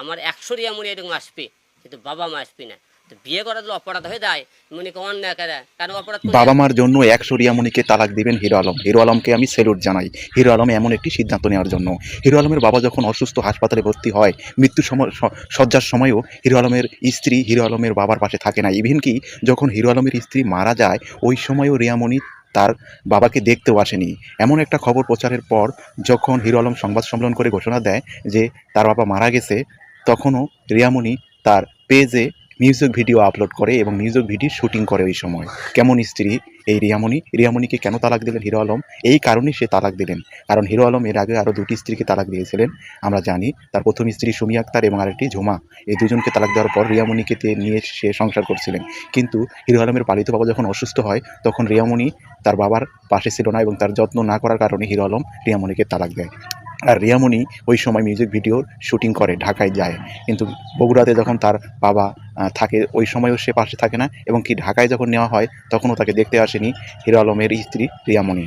আমার 100 রিয়ামণি এরকম আসবে, কিন্তু বাবা মা আসবে না। তো বিয়ে করা যদি অপরাধ হয়ে যায়, মনে করেন না কেন অপরাধ করলে? বাবা মার জন্য 100 রিয়ামণিকে তালাক দিবেন হিরো আলম। হিরো আলমকে আমি স্যালুট জানাই। হিরো আলম এমন একটি সিদ্ধান্ত নেওয়ার জন্য। হিরো আলমের বাবা যখন অসুস্থ হাসপাতালে ভর্তি হয়, মৃত্যুর সময় শয্যার সময়ও হিরো আলমের স্ত্রী হিরো আলমের বাবার পাশে থাকে না। ইভেন কি যখন হিরো আলমের স্ত্রী মারা যায়, ওই সময়ও রিয়ামণি তার বাবাকে দেখতেও আসেনি। এমন একটা খবর প্রচারের পর যখন হিরো আলম সংবাদ সম্মেলন করে ঘোষণা দেয় যে তার বাবা মারা গেছে, তখনও রিয়ামণি তার পেজে মিউজিক ভিডিও আপলোড করে এবং মিউজিক ভিডিও শুটিং করে ওই সময়। কেমন স্ত্রী এই রিয়ামণি! রিয়ামণিকে কেন তালাক দিলেন হিরো আলম? এই কারণেই সে তালাক দিলেন। কারণ হিরো আলম এর আগে আরও 2টি স্ত্রীকে তালাক দিয়েছিলেন। আমরা জানি তার প্রথম স্ত্রী সুমি আক্তার এবং আরেকটি ঝুমা। এই দুজনকে তালাক দেওয়ার পর রিয়ামণিকে নিয়ে সে সংসার করছিলেন। কিন্তু হিরো আলমের পালিত বাবা যখন অসুস্থ হয়, তখন রিয়ামণি তার বাবার পাশে ছিল না এবং তার যত্ন না করার কারণে হিরো আলম রিয়ামণিকে তালাক দেয়। আর রিয়ামণি ওই সময় মিউজিক ভিডিওর শুটিং করে ঢাকায় যায়। কিন্তু বগুড়াতে যখন তার বাবা থাকে, ওই সময়ও সে পাশে থাকে না এবং কি ঢাকায় যখন নেওয়া হয় তখনও তাকে দেখতে আসেনি হিরো আলমের স্ত্রী রিয়ামণি।